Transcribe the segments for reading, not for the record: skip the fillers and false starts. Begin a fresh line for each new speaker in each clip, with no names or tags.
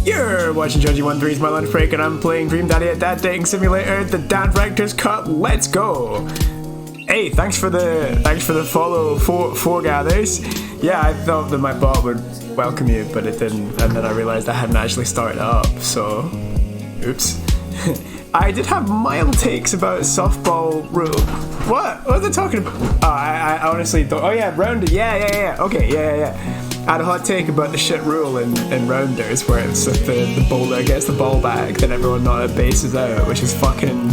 You're watching Jonji13's My Lunch Break, and I'm playing Dream Daddy at Dad Dating Simulator, the Dan Rector's Cup. Let's go! Hey, thanks for the follow, four gathers. Yeah, I thought that my bot would welcome you, but it didn't, and then I realized I hadn't actually started it up, so oops. I did have mild takes about softball rule. What was I talking about? Oh, I honestly don't. Oh yeah, rounders. Yeah. Okay, yeah. I had a hot take about the shit rule in rounders, where it's if the bowler gets the ball back, then everyone not at base is out, which is fucking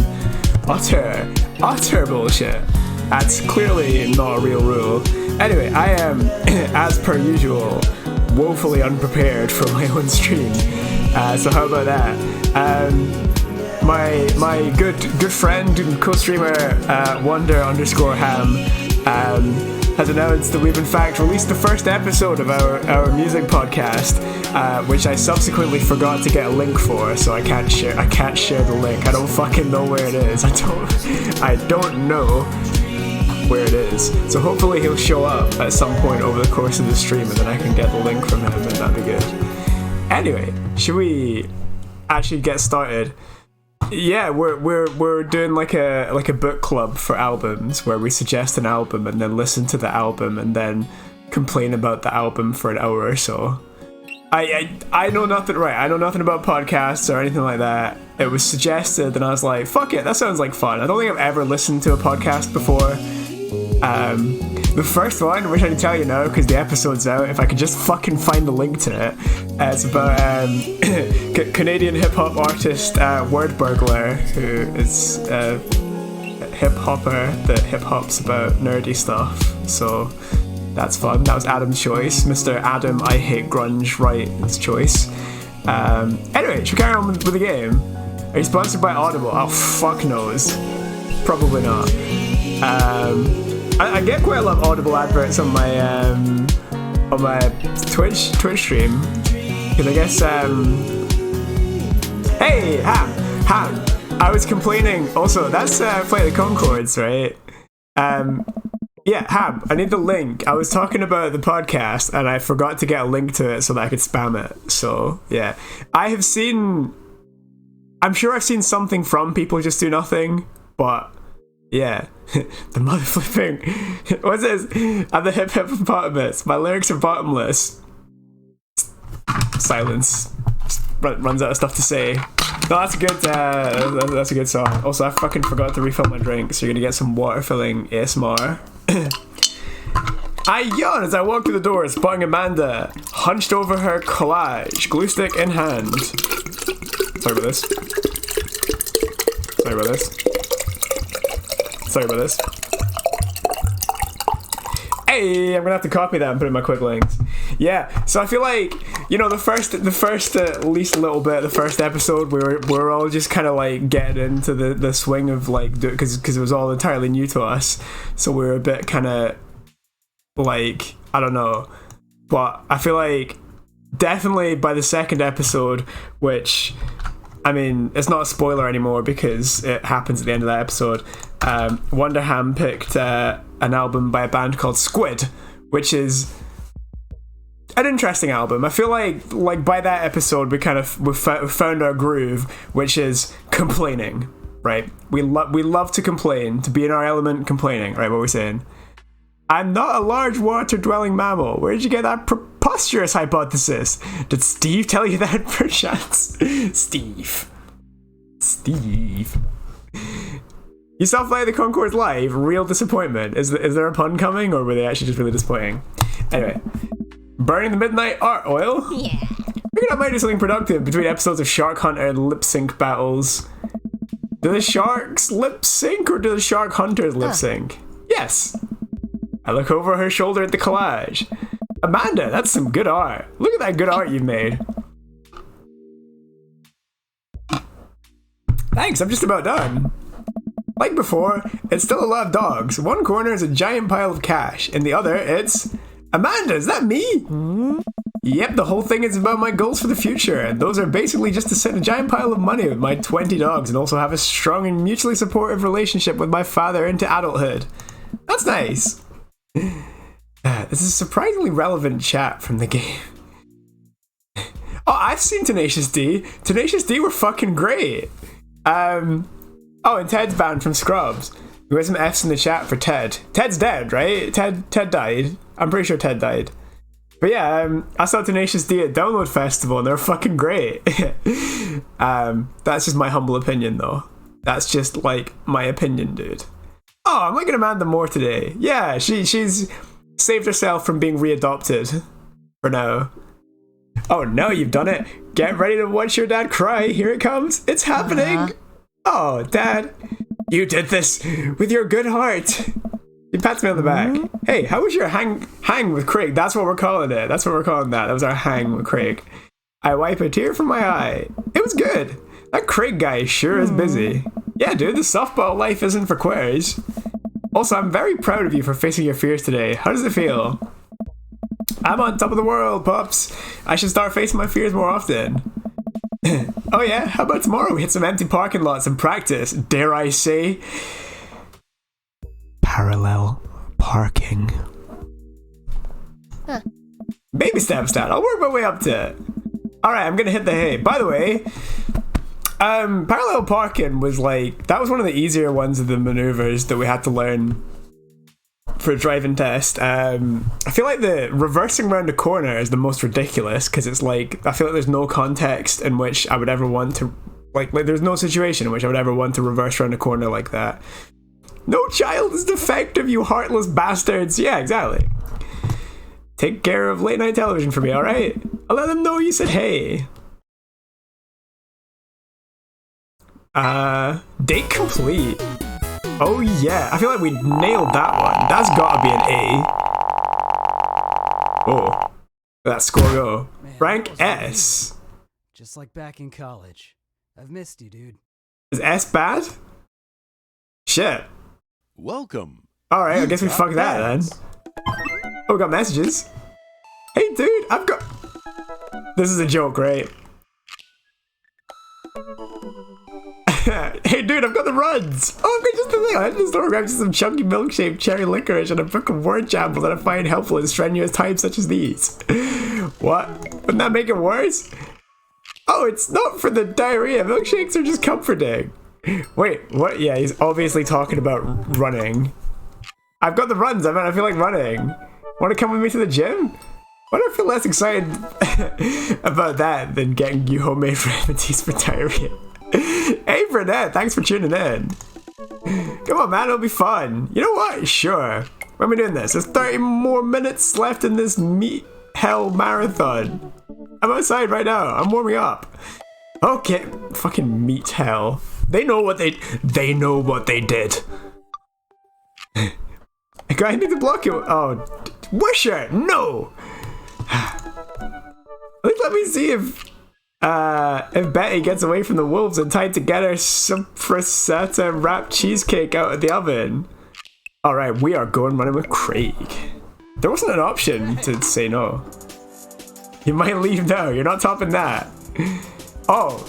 utter bullshit. That's clearly not a real rule. Anyway, I am, as per usual, woefully unprepared for my own stream. So how about that? My good friend and co-streamer Wonder_Ham has announced that we've in fact released the first episode of our music podcast, which I subsequently forgot to get a link for, so I can't share the link. I don't fucking know where it is. I don't know where it is. So hopefully he'll show up at some point over the course of the stream, and then I can get the link from him, and that'd be good. Anyway, should we actually get started? Yeah, we're doing like a book club for albums, where we suggest an album and then listen to the album and then complain about the album for an hour or so. I know nothing, right? I know nothing about podcasts or anything like that. It was suggested and I was like, fuck it, that sounds like fun. I don't think I've ever listened to a podcast before. The first one, which I can tell you now because the episode's out, if I could just fucking find the link to it, it's about Canadian hip-hop artist Word Burglar, who is a hip-hopper that hip-hops about nerdy stuff, so that's fun. That was Adam's choice, Mr. Adam I Hate Grunge Wright's choice. Anyway, should we carry on with the game? Are you sponsored by Audible? Oh, fuck knows. Probably not. I get quite a lot of Audible adverts on my Twitch stream, because I guess hey Ham, I was complaining. Also, that's Flight of the Conchords, right? Yeah, Ham, I need the link. I was talking about the podcast and I forgot to get a link to it so that I could spam it. So yeah, I'm sure I've seen something from People Just Do Nothing, but yeah, the mother flipping. What's this? I'm the hip hippopotamus. My lyrics are bottomless. Silence. Runs out of stuff to say. No, that's a good. That's a good song. Also, I fucking forgot to refill my drink, so you're gonna get some water filling ASMR. I yawn as I walk through the door, spotting Amanda hunched over her collage, glue stick in hand. Sorry about this. Hey, I'm gonna have to copy that and put it in my quick links. Yeah, so I feel like, the first at least a little bit, the first episode, we were all just kind of like getting into the swing of like, because it was all entirely new to us, so we were a bit kind of like, I don't know, but I feel like definitely by the second episode, which, I mean, it's not a spoiler anymore because it happens at the end of that episode, Wonderham picked an album by a band called Squid, which is an interesting album. I feel like by that episode we found our groove, which is complaining, right? We love to complain, to be in our element complaining, right? What are we saying? I'm not a large water-dwelling mammal. Where did you get that preposterous hypothesis? Did Steve tell you that perchance? Steve. You saw Flight of the Conchords live? Real disappointment. Is there a pun coming, or were they actually just really disappointing? Anyway. Burning the midnight art oil? Yeah. Figured I might do something productive between episodes of Shark Hunter and lip sync battles. Do the sharks lip sync, or do the shark hunters lip sync? Yes. I look over her shoulder at the collage. Amanda, that's some good art. Look at that good art you've made. Thanks, I'm just about done. Like before, it's still a lot of dogs. One corner is a giant pile of cash. In the other, it's... Amanda, is that me? Yep, the whole thing is about my goals for the future, and those are basically just to set a giant pile of money with my 20 dogs and also have a strong and mutually supportive relationship with my father into adulthood. That's nice. This is a surprisingly relevant chat from the game. Oh, I I've seen Tenacious D. Tenacious D were fucking great. Oh, and Ted's banned from Scrubs. We got some F's in the chat for Ted. Ted's dead, right? Ted died. I'm pretty sure Ted died. But yeah, I saw Tenacious D at Download Festival and they're fucking great. That's just my humble opinion though. That's just like my opinion, dude. Oh, I'm liking Amanda Moore today. Yeah, she's saved herself from being readopted for now. Oh no, you've done it. Get ready to watch your dad cry. Here it comes. It's happening. Oh, Dad. You did this with your good heart. He pats me on the back. Hey, how was your hang with Craig? That's what we're calling it. That's what we're calling that. That was our hang with Craig. I wipe a tear from my eye. It was good. That Craig guy sure is busy. Yeah, dude, the softball life isn't for quitters. Also, I'm very proud of you for facing your fears today. How does it feel? I'm on top of the world, pups. I should start facing my fears more often. Oh yeah, how about tomorrow we hit some empty parking lots and practice, dare I say, parallel parking. Baby steps, Dad. I'll work my way up to it. Alright, I'm gonna hit the hay. By the way, parallel parking was like, that was one of the easier ones of the maneuvers that we had to learn for a driving test. I feel like the reversing around the corner is the most ridiculous because it's like, I feel like there's no context in which I would ever want to, like there's no situation in which I would ever want to reverse around a corner like that. No child is defective, you heartless bastards. Yeah, exactly. Take care of late night television for me, alright? I'll let them know you said hey. Date complete. Oh yeah, I feel like we nailed that one. That's gotta be an A. Oh, that score go.
Man,
Rank S.
Just like back in college. I've missed you, dude.
Is S bad? Shit.
Welcome.
Alright, I guess we fucked that then. Oh, we got messages. Hey dude, I've got... This is a joke, right? Hey dude, I've got the runs! Oh, I've got just the thing. I had to store grab some chunky milkshake, cherry licorice, and a book of word jumble that I find helpful in strenuous times such as these. What? Wouldn't that make it worse? Oh, it's not for the diarrhea. Milkshakes are just comforting. Wait, what? Yeah, he's obviously talking about running. I've got the runs. I mean, I feel like running. Want to come with me to the gym? Why do I feel less excited about that than getting you homemade remedies for diarrhea? Hey, Burnett, thanks for tuning in. Come on, man, it'll be fun. You know what? Sure. When are we doing this? There's 30 more minutes left in this meat hell marathon. I'm outside right now. I'm warming up. Okay, fucking meat hell. They know what they did. I need to block you. Oh, Wisher, no. At least let me see if Betty gets away from the wolves and tied together some prosciutto wrapped cheesecake out of the oven. Alright, we are going running with Craig. There wasn't an option to say no. You might leave now, you're not topping that. Oh,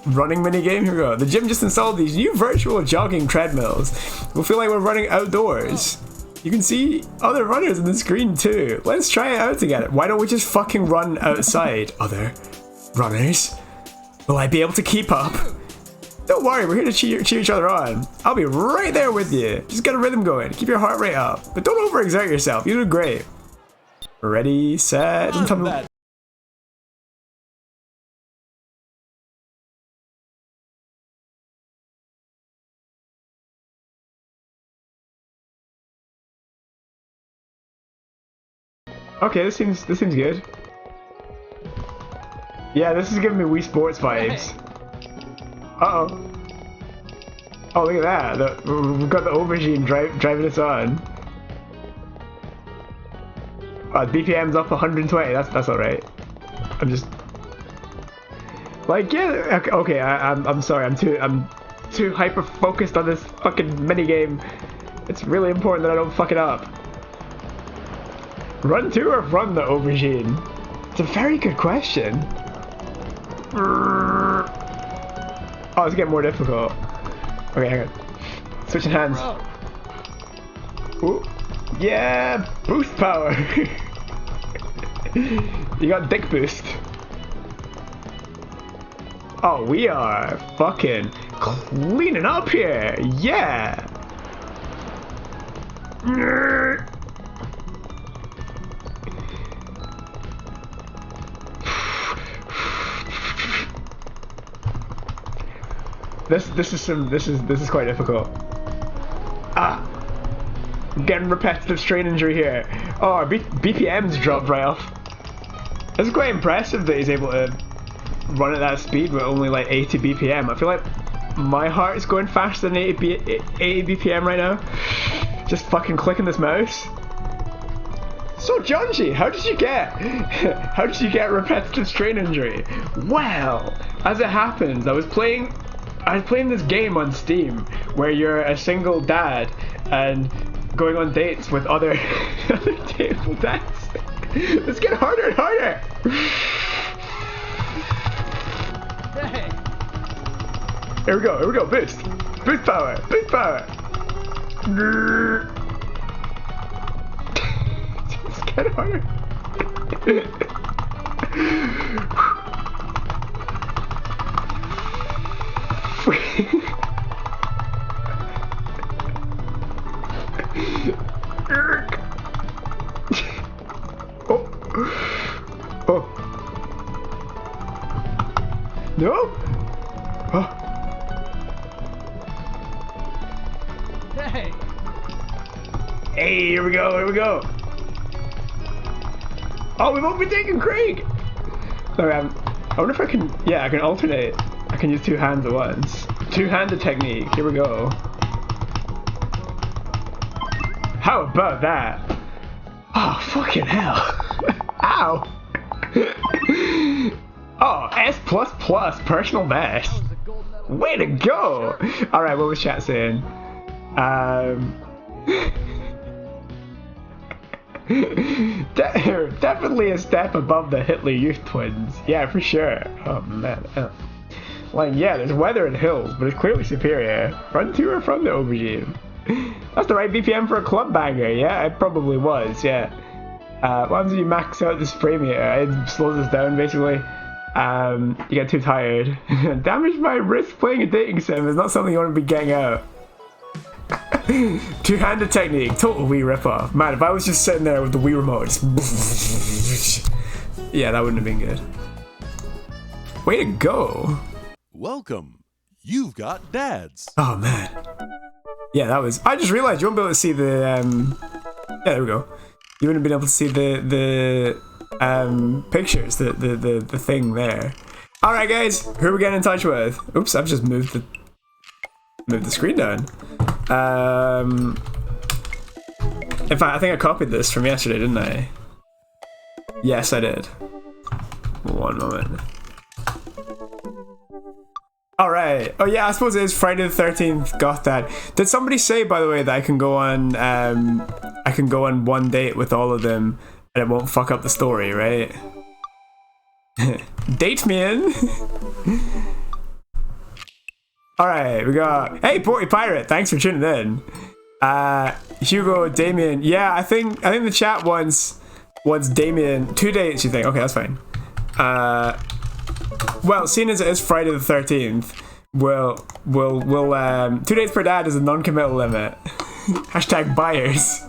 running minigame, here we go. The gym just installed these new virtual jogging treadmills. We'll feel like we're running outdoors. You can see other runners on the screen too. Let's try it out together. Why don't we just fucking run outside? Other runners? Will I be able to keep up? Don't worry, we're here to cheer each other on. I'll be right there with you. Just get a rhythm going. Keep your heart rate up. But don't overexert yourself. You did great. Ready, set, and tell me. Okay, this seems good. Yeah, this is giving me Wii Sports vibes. Uh-oh. Oh, look at that. We've got the aubergine driving us on. BPM's up 120. That's alright. I'm just like, yeah. Okay. I'm sorry. I'm too hyper focused on this fucking mini game. It's really important that I don't fuck it up. Run to or run the aubergine? It's a very good question. Oh, it's getting more difficult. Okay, hang on. Switching hands. Ooh. Yeah, boost power. You got dick boost. Oh, we are fucking cleaning up here. Yeah. This is quite difficult. Ah, I'm getting repetitive strain injury here. Oh, our BPM's dropped right off. It's quite impressive that he's able to run at that speed with only like 80 BPM. I feel like my heart is going faster than 80 BPM right now. Just fucking clicking this mouse. So Jonji, how did you get repetitive strain injury? Well, as it happens, I was playing this game on Steam where you're a single dad and going on dates with other table dads. Let's get harder and harder.
Hey.
Here we go, boost power. Let's get harder. Oh. No? Oh.
Hey.
Hey, here we go. Oh, we've overtaken Craig. Sorry, I wonder if I can, yeah, I can alternate. I can use two hands at once. Two-handed technique, here we go. How about that? Oh, fucking hell. Ow. Oh, S++, personal best. Way to go. Alright, what was chat saying? Definitely a step above the Hitler Youth Twins. Yeah, for sure. Oh, man. Like, yeah, there's weather and hills, but it's clearly superior. Run to or from the aubergine. That's the right BPM for a club banger, yeah? It probably was, yeah. What happens if you max out the spray meter? It slows us down, basically. You get too tired. Damage my wrist playing a dating sim is not something you want to be getting out. Two-handed technique, total Wii ripoff. Man, if I was just sitting there with the Wii remote, just yeah, that wouldn't have been good. Way to go.
Welcome. You've got dads.
Oh man. Yeah, that was. I just realized you won't be able to see the. Yeah, there we go. You wouldn't have been able to see the pictures, the thing there. All right, guys, who are we getting in touch with? Oops, I've just moved the screen down. In fact, I think I copied this from yesterday, didn't I? Yes, I did. One moment. Alright. Oh yeah, I suppose it is Friday the 13th. Got that. Did somebody say, by the way, that I can go on one date with all of them and it won't fuck up the story, right? Date me in. Alright, we got, hey, Porty Pirate, thanks for tuning in. Hugo, Damien, yeah, I think the chat wants Damien, 2 dates, you think? Okay, that's fine. Well, seeing as it is Friday the 13th, we'll 2 dates per dad is a non-committal limit. Hashtag buyers.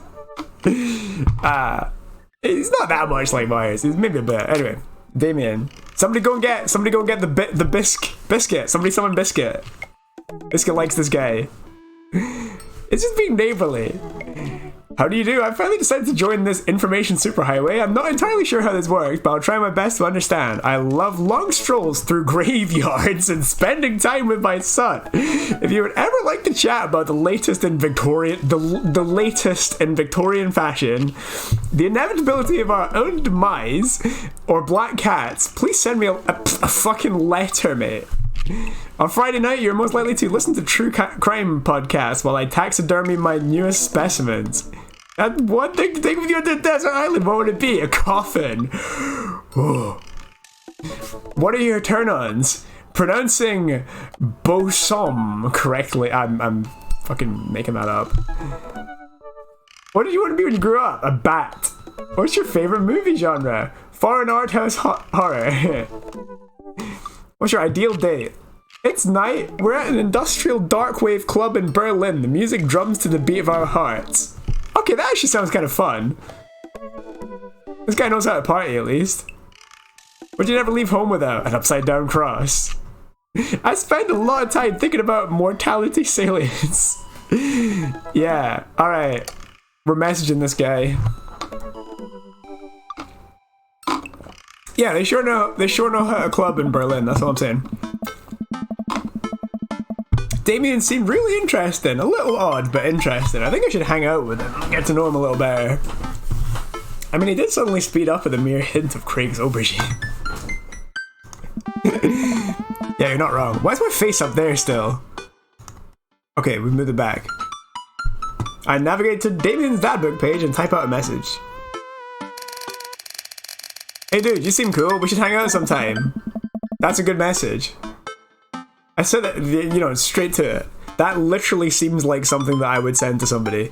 It's not that much like buyers, it's maybe a bit. Anyway, Damien, somebody go and get the biscuit. Somebody summon Biscuit. Biscuit likes this guy. It's just being neighborly. How do you do? I finally decided to join this information superhighway. I'm not entirely sure how this works, but I'll try my best to understand. I love long strolls through graveyards and spending time with my son. If you would ever like to chat about the latest in Victorian fashion, the inevitability of our own demise, or black cats, please send me a fucking letter, mate. On Friday night, you're most likely to listen to true crime podcasts while I taxidermy my newest specimens. And one thing to take with you on the desert island, what would it be? A coffin. Oh. What are your turn-ons? Pronouncing bosom correctly. I'm fucking making that up. What did you want to be when you grew up? A bat. What's your favorite movie genre? Foreign art house horror. What's your ideal date? It's night. We're at an industrial dark wave club in Berlin. The music drums to the beat of our hearts. Okay, that actually sounds kind of fun. This guy knows how to party, at least. Would you never leave home without an upside down cross? I spend a lot of time thinking about mortality salience. Yeah, alright. We're messaging this guy. Yeah, they sure know how to club in Berlin, that's all I'm saying. Damien seemed really interesting. A little odd, but interesting. I think I should hang out with him and get to know him a little better. I mean, he did suddenly speed up at the mere hint of Craig's aubergine. Yeah, you're not wrong. Why is my face up there still? Okay, we moved it back. I navigate to Damien's dadbook page and type out a message. Hey dude, you seem cool. We should hang out sometime. That's a good message. I said that, you know, straight to it. That literally seems like something that I would send to somebody.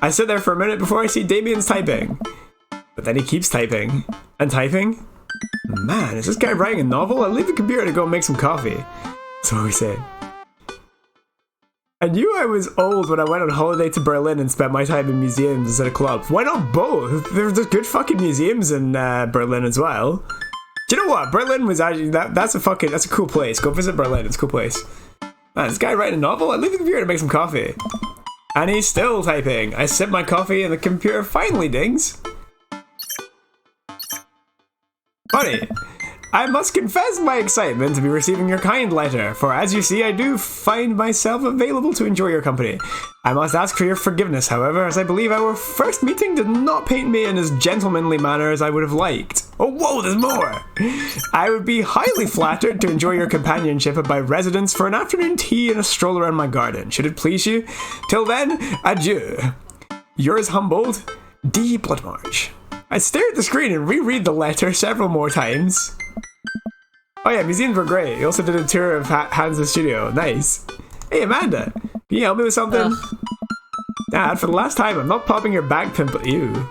I sit there for a minute before I see Damien's typing. But then he keeps typing. And typing? Man, is this guy writing a novel? I'll leave the computer to go make some coffee. That's what we say. I knew I was old when I went on holiday to Berlin and spent my time in museums instead of clubs. Why not both? There's good fucking museums in Berlin as well. Do you know what? Berlin was actually that's a cool place. Go visit Berlin. It's a cool place. Man, this guy writing a novel? I leave the computer to make some coffee. And he's still typing. I sip my coffee and the computer finally dings. Buddy, I must confess my excitement to be receiving your kind letter, for as you see, I do find myself available to enjoy your company. I must ask for your forgiveness, however, as I believe our first meeting did not paint me in as gentlemanly manner as I would have liked. Oh, whoa, there's more! I would be highly flattered to enjoy your companionship at my residence for an afternoon tea and a stroll around my garden, should it please you. Till then, adieu. Yours humbled, D. Bloodmarch. I stare at the screen and reread the letter several more times. Oh yeah, museums were great. He also did a tour of Hans' studio. Nice. Hey Amanda, can you help me with something? Dad, for the last time, I'm not popping your back pimple. Ew.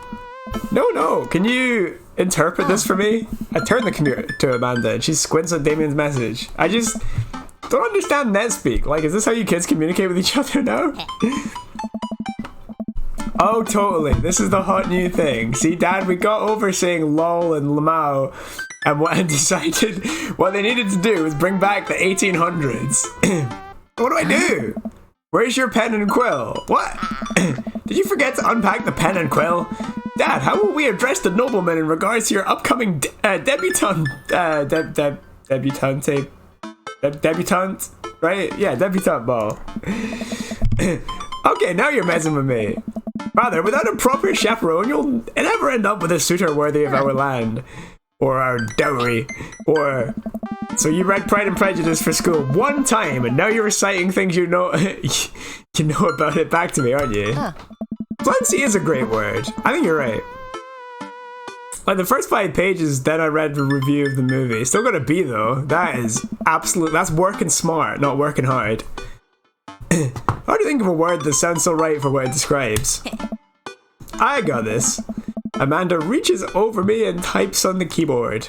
No. Can you interpret this for me? I turn the computer to Amanda and she squints at Damien's message. I just don't understand NetSpeak. Like, is this how you kids communicate with each other now? Oh, totally. This is the hot new thing. See, Dad, we got over saying lol and lamau and decided what they needed to do was bring back the 1800s. What do I do? Where's your pen and quill? What? Did you forget to unpack the pen and quill? Dad, how will we address the nobleman in regards to your upcoming debutante, right? Yeah, debutante ball. Okay, now you're messing with me. Rather, without a proper chaperone, you'll never end up with a suitor worthy of our land. Or our dowry. Or... So you read Pride and Prejudice for school one time, and now you're reciting things you know you know about it back to me, aren't you? Fluency is a great word. I think you're right. Like, the first 5 pages, then I read the review of the movie. Still got a B, though. That is absolute... That's working smart, not working hard. How do you think of a word that sounds so right for what it describes? I got this. Amanda reaches over me and types on the keyboard.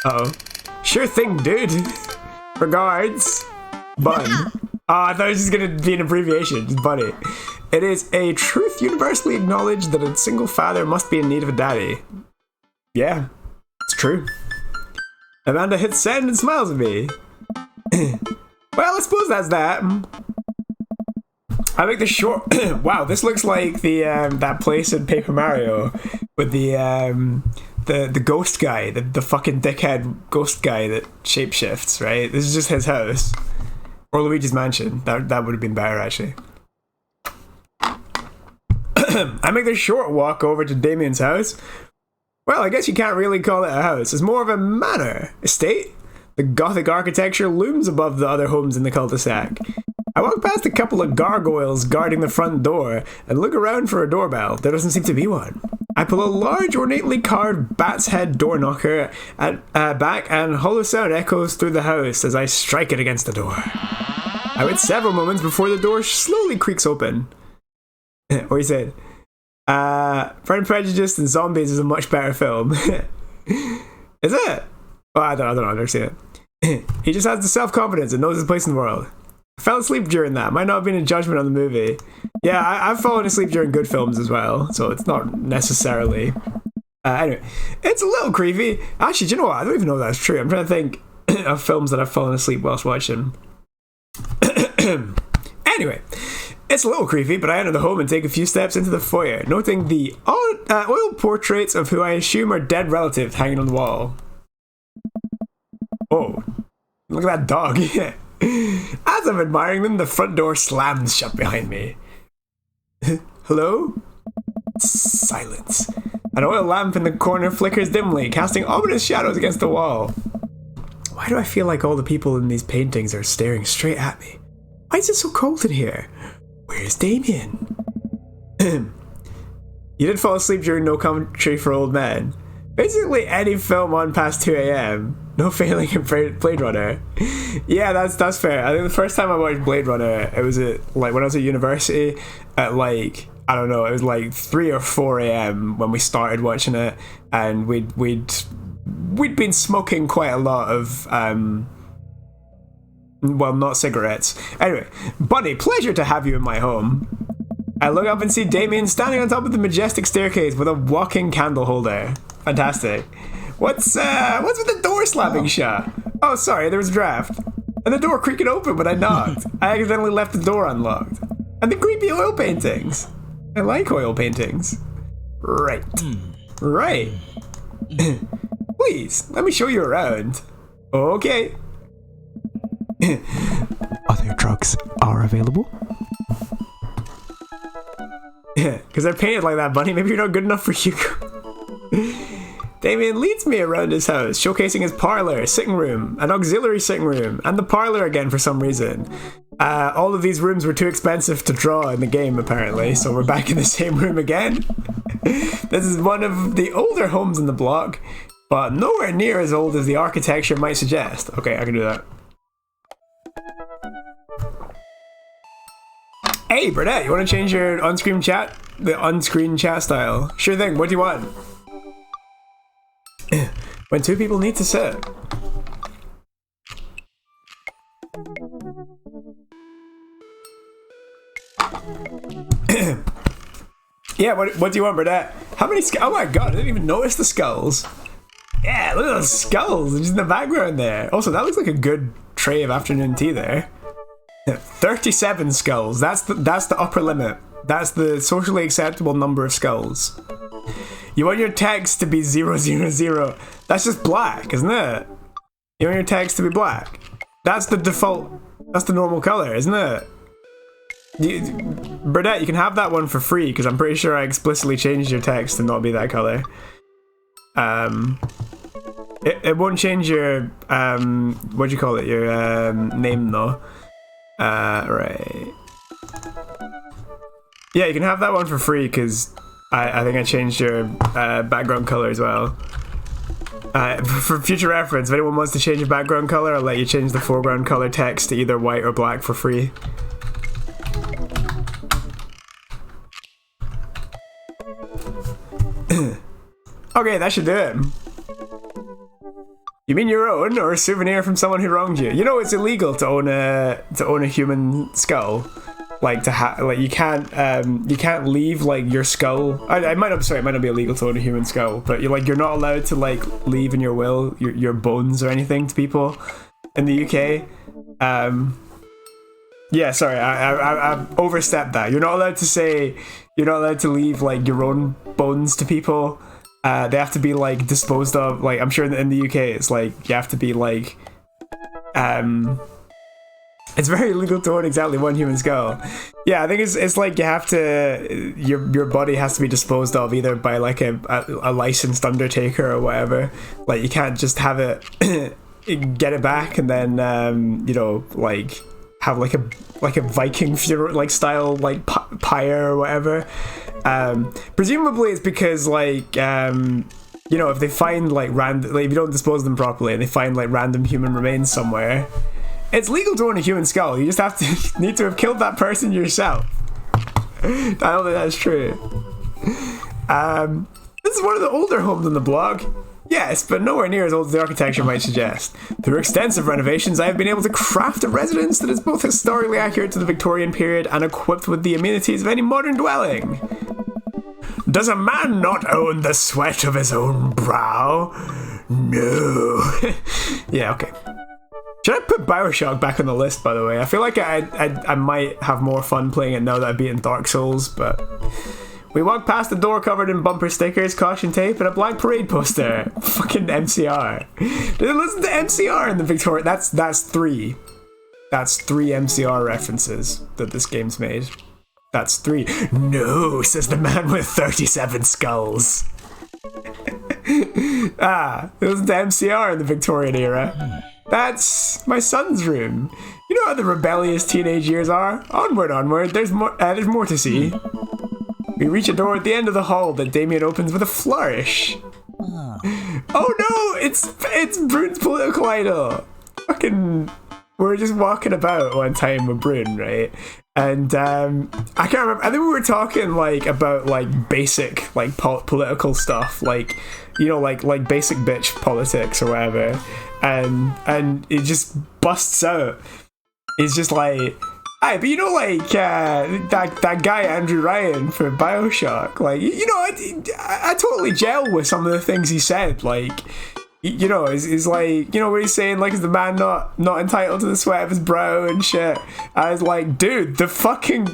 Uh-oh. Sure thing, dude. Regards. Bun. Oh, I thought it was just gonna be an abbreviation. Just Bunny. It is a truth universally acknowledged that a single father must be in need of a daddy. Yeah, it's true. Amanda hits send and smiles at me. Well, I suppose that's that. I make the short... Wow, this looks like the that place in Paper Mario with the ghost guy, the fucking dickhead ghost guy that shapeshifts, right? This is just his house. Or Luigi's Mansion. That would have been better, actually. I make the short walk over to Damien's house. Well, I guess you can't really call it a house. It's more of a manor. Estate? The Gothic architecture looms above the other homes in the cul-de-sac. I walk past a couple of gargoyles guarding the front door and look around for a doorbell. There doesn't seem to be one. I pull a large, ornately carved bat's head door knocker at back, and hollow sound echoes through the house as I strike it against the door. I wait several moments before the door slowly creaks open. What he said? Pride and Prejudice and Zombies is a much better film. Is it? Oh, I don't understand it. He just has the self-confidence and knows his place in the world. I fell asleep during that. Might not have been a judgment on the movie. Yeah, I've fallen asleep during good films as well, so it's not necessarily... anyway, it's a little creepy. Actually, do you know what? I don't even know if that's true. I'm trying to think of films that I've fallen asleep whilst watching. Anyway, it's a little creepy, but I enter the home and take a few steps into the foyer, noting the oil portraits of who I assume are dead relatives hanging on the wall. Oh, look at that dog. As I'm admiring them, the front door slams shut behind me. Hello? Silence. An oil lamp in the corner flickers dimly, casting ominous shadows against the wall. Why do I feel like all the people in these paintings are staring straight at me? Why is it so cold in here? Where's Damien? You did fall asleep during No Country for Old Men. Basically any film on past 2 a.m. No failing in Blade Runner. Yeah, that's fair. I think the first time I watched Blade Runner, it was when I was at university at I don't know, it was 3 or 4 a.m. when we started watching it, and we'd been smoking quite a lot of well, not cigarettes. Anyway, Bunny, pleasure to have you in my home. I look up and see Damien standing on top of the majestic staircase with a walking candle holder. Fantastic. What's with the door slamming shut? Oh, sorry, there was a draft. And the door creaking open when I knocked. I accidentally left the door unlocked. And the creepy oil paintings. I like oil paintings. Right. Right. Please, let me show you around. Okay.
Other drugs are available?
Yeah, because they're painted like that, Bunny. Maybe you're not good enough for Hugo. Damien leads me around his house, showcasing his parlor, sitting room, an auxiliary sitting room, and the parlor again for some reason. All of these rooms were too expensive to draw in the game, apparently, so we're back in the same room again. This is one of the older homes in the block, but nowhere near as old as the architecture might suggest. Okay, I can do that. Hey, Burnett, you want to change your on-screen chat? The on-screen chat style? Sure thing, what do you want? When two people need to sit. Yeah, what do you want, Burnett? How many oh my god, I didn't even notice the skulls. Yeah, look at those skulls just in the background there. Also, that looks like a good tray of afternoon tea there. 37 skulls. That's the upper limit. That's the socially acceptable number of skulls. You want your text to be 000. That's just black, isn't it? You want your text to be black. That's the default. That's the normal color, isn't it? Burdette, you can have that one for free because I'm pretty sure I explicitly changed your text to not be that color. It won't change your what do you call it? Your name though. Right. Yeah, you can have that one for free because I think I changed your background color as well. For future reference, if anyone wants to change your background color, I'll let you change the foreground color text to either white or black for free. Okay, that should do it. You mean your own, or a souvenir from someone who wronged you? You know it's illegal to own a human skull. Like you can't leave like your skull. It might not be illegal to own a human skull, but you're not allowed to like leave in your will your bones or anything to people in the UK. Yeah, sorry, I overstepped that. You're not allowed to leave like your own bones to people. They have to be like disposed of. Like I'm sure in the UK it's like you have to be like it's very illegal to own exactly one human skull. Yeah, I think it's like you have to your body has to be disposed of either by like a licensed undertaker or whatever. Like you can't just have it get it back and then like have like a Viking funeral like style like pyre or whatever. Presumably it's because like if they find like random, like if you don't dispose of them properly and they find like random human remains somewhere, it's legal to own a human skull. You just have to need to have killed that person yourself. I don't think that's true. This is one of the older homes on the block. Yes, but nowhere near as old as the architecture might suggest. Through extensive renovations, I have been able to craft a residence that is both historically accurate to the Victorian period and equipped with the amenities of any modern dwelling. Does a man not own the sweat of his own brow? No. Yeah, okay. Should I put Bioshock back on the list, by the way? I feel like I might have more fun playing it now that I've beaten Dark Souls, but... We walked past the door covered in bumper stickers, caution tape, and a black parade poster. Fucking MCR. Listen to MCR in the Victoria... That's three. That's 3 MCR references that this game's made. That's 3. No, says the man with 37 skulls. Listen to MCR in the Victorian era. That's my son's room. You know how the rebellious teenage years are? Onward. There's more to see. We reach a door at the end of the hall that Damien opens with a flourish. Oh no, it's Brune's political idol. Fucking, we're just walking about one time with Brune, right? And I can't remember. I think we were talking like about like basic like political stuff, like you know, like basic bitch politics or whatever. And it just busts out. He's just like, "Aye, but you know, like that guy Andrew Ryan for Bioshock, like you know, I totally gel with some of the things he said, like." You know, is like, you know what he's saying, like, is the man not entitled to the sweat of his brow and shit? I was like, dude, the fucking,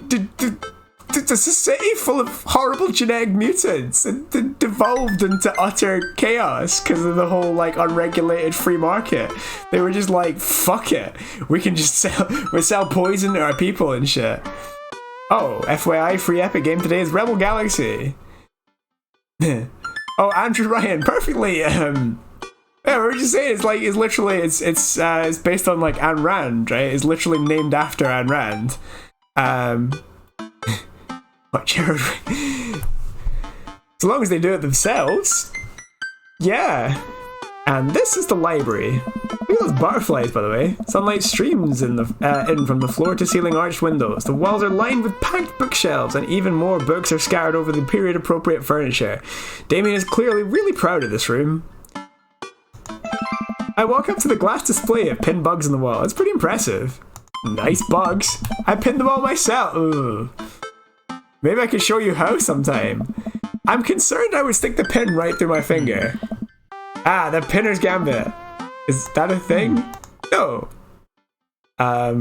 there's a city full of horrible genetic mutants and devolved into utter chaos because of the whole, like, unregulated free market. They were just like, fuck it, we can just sell poison to our people and shit. Oh, FYI, free Epic game today is Rebel Galaxy. Oh, Andrew Ryan, perfectly, yeah, we were just saying, it's literally, it's based on, like, Ayn Rand, right? It's literally named after Ayn Rand. What, Jared? As long as they do it themselves. Yeah. And this is the library. Look at those butterflies, by the way. Sunlight streams in from the floor-to-ceiling arched windows. The walls are lined with packed bookshelves, and even more books are scattered over the period-appropriate furniture. Damien is clearly really proud of this room. I walk up to the glass display of pinned bugs on the wall. It's pretty impressive. Nice bugs. I pinned them all myself. Ugh. Maybe I could show you how sometime. I'm concerned I would stick the pin right through my finger. Ah, the pinner's gambit. Is that a thing? No. I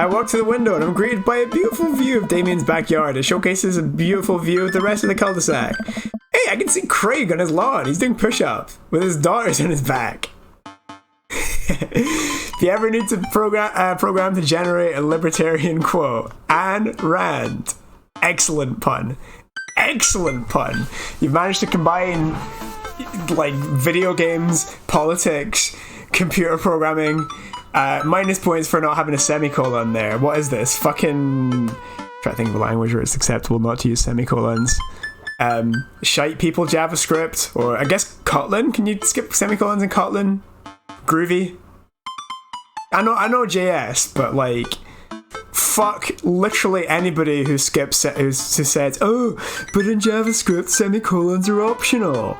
walk to the window and I'm greeted by a beautiful view of Damien's backyard. It showcases a beautiful view of the rest of the cul-de-sac. Hey, I can see Craig on his lawn. He's doing push-ups with his daughters on his back. If you ever need to program to generate a libertarian quote, Ayn Rand. Excellent pun. Excellent pun. You've managed to combine like video games, politics, computer programming. Minus points for not having a semicolon there. What is this? Fucking... try to think of a language where it's acceptable not to use semicolons. Shite people JavaScript, or I guess Kotlin. Can you skip semicolons in Kotlin? Groovy. I know JS, but like, fuck literally anybody who skips who says, oh, but in JavaScript semicolons are optional.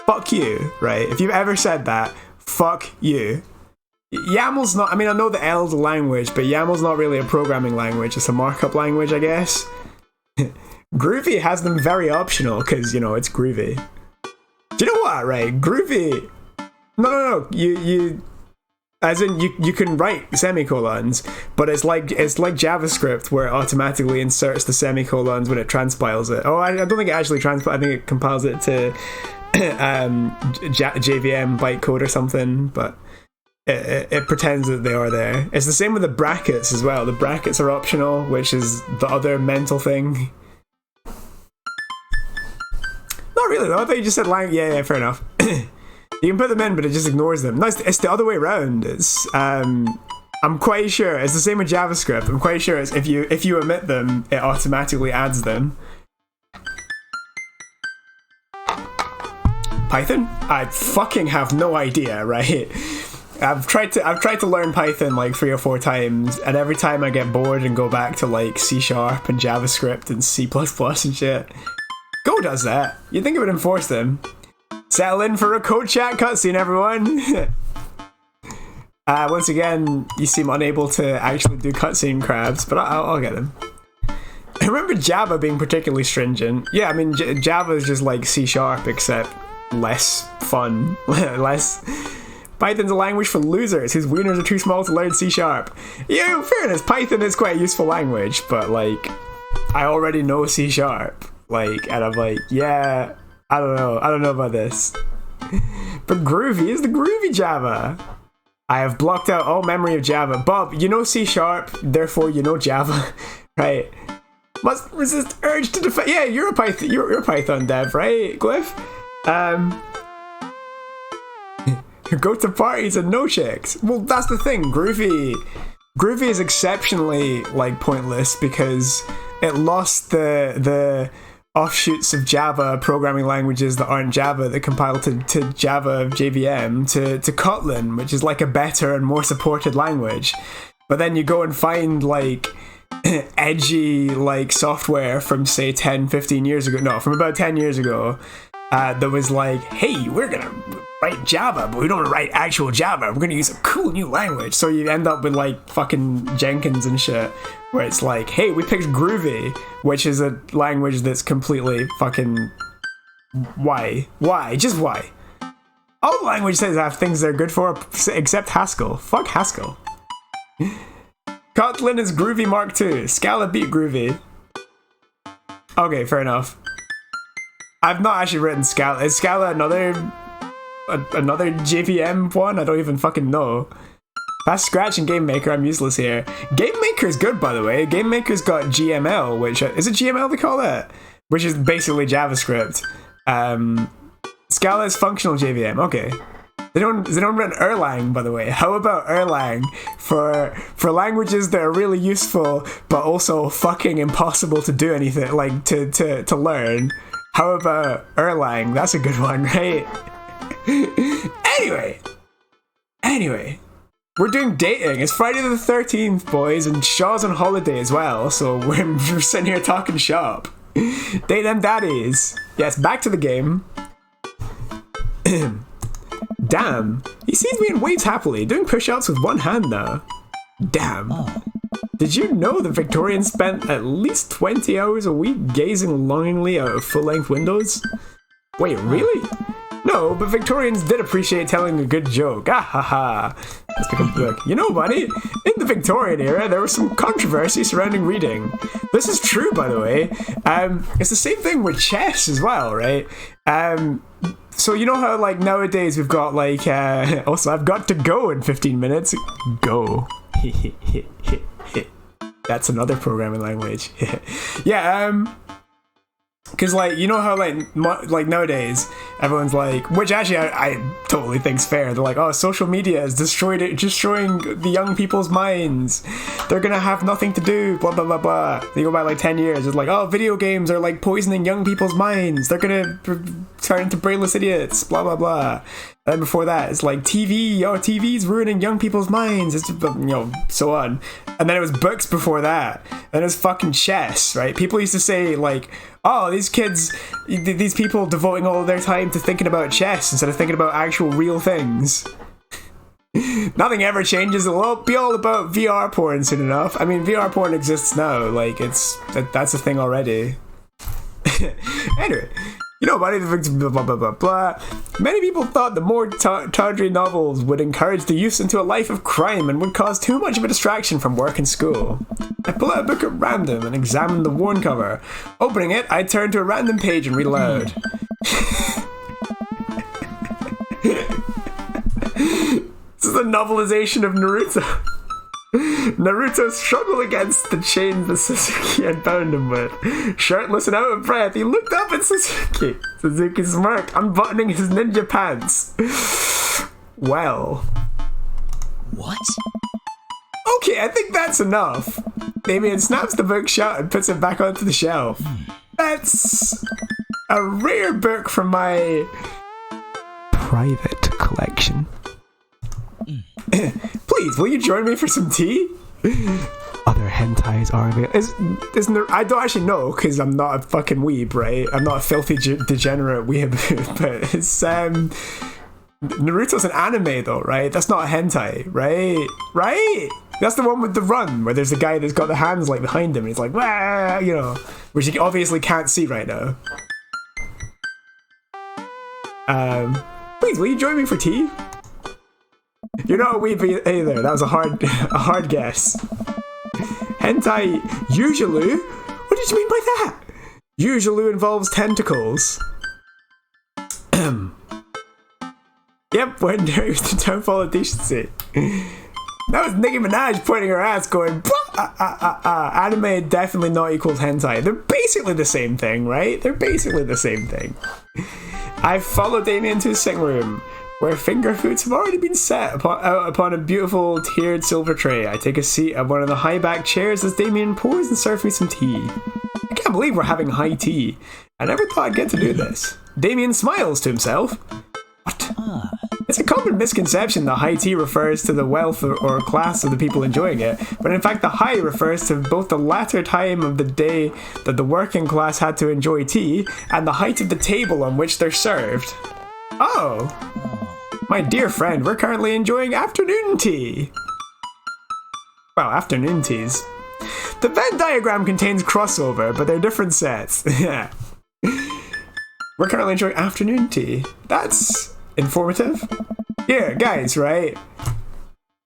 Fuck you, right? If you've ever said that, fuck you. YAML's not. I mean, I know the L's a language, but YAML's not really a programming language. It's a markup language, I guess. Groovy has them very optional because, you know, it's groovy. Do you know what, right? Groovy... No. You as in, you can write semicolons, but it's like JavaScript where it automatically inserts the semicolons when it transpiles it. Oh, I don't think it actually transpiles. I think it compiles it to JVM bytecode or something, but it pretends that they are there. It's the same with the brackets as well. The brackets are optional, which is the other mental thing. Not really though, I thought you just said yeah, fair enough. You can put them in, but it just ignores them. No, it's the other way around. It's I'm quite sure it's the same with JavaScript. I'm quite sure it's if you omit them, it automatically adds them. Python? I fucking have no idea, right? I've tried to learn Python like 3 or 4 times, and every time I get bored and go back to like C# and JavaScript and C++ and shit. Go Who does that? You'd think it would enforce them. Settle in for a code chat cutscene, everyone. Once again, you seem unable to actually do cutscene crabs, but I'll get them. I remember Java being particularly stringent. Yeah, I mean, Java is just like C#, except less fun. less... Python's a language for losers whose wieners are too small to learn C#. Yeah, in fairness, Python is quite a useful language, but like, I already know C#. Like, and I'm like, yeah, I don't know about this. But Groovy is the Groovy Java. I have blocked out all memory of Java. Bob, you know C#, therefore you know Java, right? Must resist urge to defend. Yeah, you're a Python dev, right, Glyph? Go to parties and no chicks. Well, that's the thing. Groovy is exceptionally like pointless because it lost the offshoots of Java programming languages that aren't Java that compile to Java JVM to Kotlin, which is like a better and more supported language. But then you go and find like edgy like software from say 10-15 years ago, no, from about 10 years ago, that was like, hey, we're gonna write Java, but we don't write actual Java, we're gonna use a cool new language. So you end up with like fucking Jenkins and shit, where it's like, hey, we picked Groovy, which is a language that's completely fucking... Why? Just why? All languages have things they're good for, except Haskell. Fuck Haskell. Kotlin is Groovy Mark II. Scala beat Groovy. Okay, fair enough. I've not actually written Scala. Is Scala another JVM one? I don't even fucking know. That's Scratch and Game Maker. I'm useless here. Game Maker is good, by the way. Game Maker's got GML, which is it GML they call it? Which is basically JavaScript. Scala is functional JVM. Okay. They don't run Erlang, by the way. How about Erlang for languages that are really useful but also fucking impossible to do anything like to learn? How about Erlang? That's a good one, right? Anyway, we're doing dating. It's Friday the 13th, boys, and Shaw's on holiday as well, so we're sitting here talking shop. Date them daddies. Yes, back to the game. Damn, he sees me and waits happily, doing push-ups with one hand now. Damn. Did you know that Victorians spent at least 20 hours a week gazing longingly out of full-length windows? Wait, really? No, but Victorians did appreciate telling a good joke. Ah ha ha. Let's pick up the book. You know, buddy, in the Victorian era, there was some controversy surrounding reading. This is true, by the way. It's the same thing with chess as well, right? So you know how, like, nowadays we've got, like, also, I've got to go in 15 minutes. Go. That's another programming language. Yeah, because, like, you know how, like nowadays, everyone's like, which actually I totally think's fair. They're like, oh, social media is destroying the young people's minds. They're gonna have nothing to do, blah, blah, blah, blah. They go back, like, 10 years. It's like, oh, video games are, like, poisoning young people's minds. They're gonna turn into brainless idiots, blah, blah, blah. And then before that, it's like, TV's ruining young people's minds. It's, so on. And then it was books before that. Then it was fucking chess, right? People used to say, like, oh, these people devoting all of their time to thinking about chess instead of thinking about actual real things. Nothing ever changes. It'll be all about VR porn soon enough. I mean, VR porn exists now. Like, that's a thing already. Anyway, you know, buddy, blah, blah, blah, blah, blah. Many people thought the more tawdry novels would encourage the youth into a life of crime and would cause too much of a distraction from work and school. I pull out a book at random and examine the worn cover. Opening it, I turn to a random page and read aloud. This is a novelization of Naruto. Naruto struggled against the chain that Sasuke had bound him with. Shirtless and out of breath, he looked up at Sasuke. Sasuke smirked, unbuttoning his ninja pants. Well.
What?
Okay, I think that's enough. Damien snaps the book shut and puts it back onto the shelf. That's a rare book from my
private collection.
Please, will you join me for some tea?
I'll other hentais are available.
Isn't there? I don't actually know because I'm not a fucking weeb, right? I'm not a filthy degenerate weeb, but it's Naruto's an anime though, right? That's not a hentai, right? Right? That's the one with the run where there's a guy that's got the hands like behind him and he's like, wah, you know, which you obviously can't see right now. Please, will you join me for tea? You're not a weeb either. That was a hard guess. Hentai usually? What did you mean by that? Usually involves tentacles. Yep, when there was the downfall of decency. That was Nicki Minaj pointing her ass going, anime definitely not equals hentai. They're basically the same thing, right? They're basically the same thing. I followed Damien to his sitting room, where finger foods have already been set upon a beautiful tiered silver tray. I take a seat at one of the high back chairs as Damien pours and serves me some tea. I can't believe we're having high tea. I never thought I'd get to do this. Damien smiles to himself. What? It's a common misconception that high tea refers to the wealth or class of the people enjoying it, but in fact the high refers to both the latter time of the day that the working class had to enjoy tea and the height of the table on which they're served. Oh. My dear friend, we're currently enjoying afternoon tea. Well, afternoon teas. The Venn diagram contains crossover, but they're different sets. Yeah. We're currently enjoying afternoon tea. That's informative. Yeah, guys, right?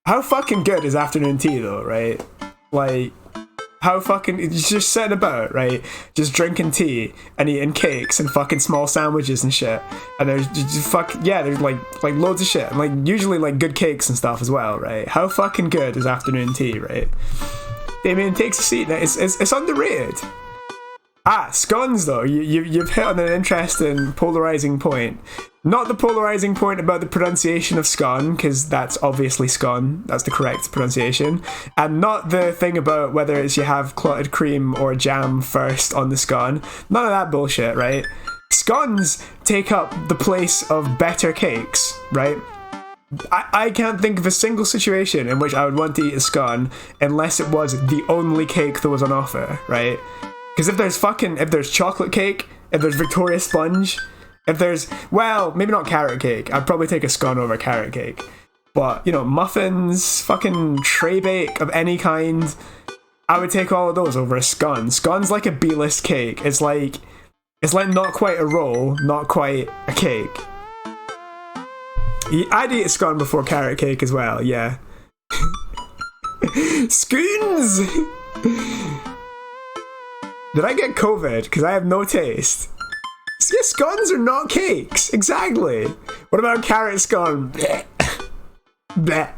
How fucking good is afternoon tea, though, right? Like, how fucking... It's just sitting about, right? Just drinking tea and eating cakes and fucking small sandwiches and shit. And there's just there's like loads of shit. And like, usually like good cakes and stuff as well, right? How fucking good is afternoon tea, right? Damien takes a seat. It's underrated. Scones though. You've hit on an interesting polarizing point. Not the polarizing point about the pronunciation of scone, because that's obviously scone. That's the correct pronunciation. And not the thing about whether it's you have clotted cream or jam first on the scone. None of that bullshit, right? Scones take up the place of better cakes, right? I can't think of a single situation in which I would want to eat a scone unless it was the only cake that was on offer, right? Because if there's chocolate cake, if there's Victoria sponge, if there's, well, maybe not carrot cake. I'd probably take a scone over carrot cake. But, you know, muffins, fucking tray bake of any kind, I would take all of those over a scone. Scone's like a B-list cake. It's like not quite a roll, not quite a cake. I'd eat a scone before carrot cake as well, yeah. Scones! Did I get COVID? Because I have no taste. Yeah, scones are not cakes. Exactly. What about carrot scone? Blech. Blech.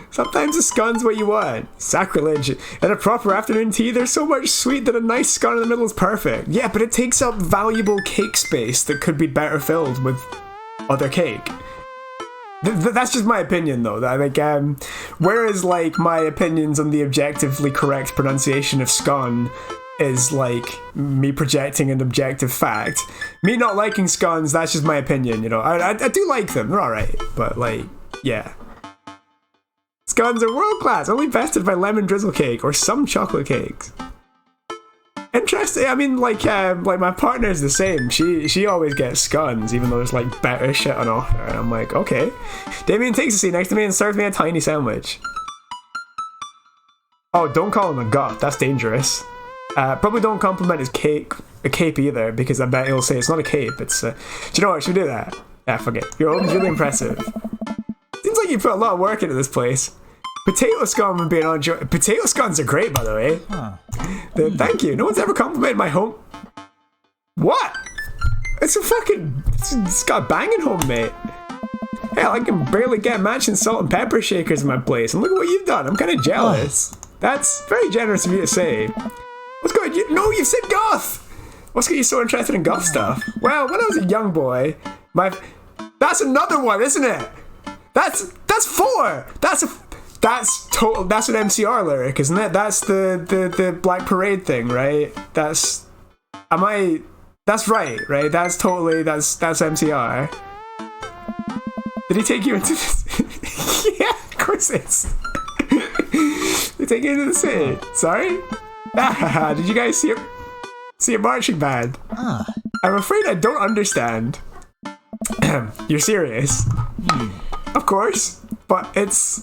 Sometimes a scone's what you want. Sacrilege. In a proper afternoon tea, there's so much sweet that a nice scone in the middle is perfect. Yeah, but it takes up valuable cake space that could be better filled with other cake. That's just my opinion, though. Whereas, like, my opinions on the objectively correct pronunciation of scone is like me projecting an objective fact. Me not liking scones, that's just my opinion, you know. I do like them, they're alright, but like, yeah. Scones are world class, only bested by lemon drizzle cake or some chocolate cakes. Interesting. I mean, like my partner's the same. She always gets scones, even though there's like better shit on offer. And I'm like, okay. Damien takes a seat next to me and serves me a tiny sandwich. Oh, don't call him a goth. That's dangerous. Probably don't compliment his cape either, because I bet he'll say it's not a cape. It's. Do you know what? Should we do that? Yeah, fuck it. Your home's really impressive. Seems like you put a lot of work into this place. Potato scone would be an odd joke. Potato scones are great, by the way. Huh. Thank you. No one's ever complimented my home. What? It's got a banging home, mate. Hell, I can barely get matching salt and pepper shakers in my place, and look at what you've done. I'm kind of jealous. That's very generous of you to say. What's going on? No, you said goth! What's got you so interested in goth stuff? Well, when I was a young boy, that's another one, isn't it? That's 4! That's an MCR lyric, isn't it? That's the Black Parade thing, right? That's right? That's MCR. Did he take you into this? Yeah, of course it's. take you into the city. Sorry? Did you guys see a marching band? I'm afraid I don't understand. You're serious? Of course, but it's,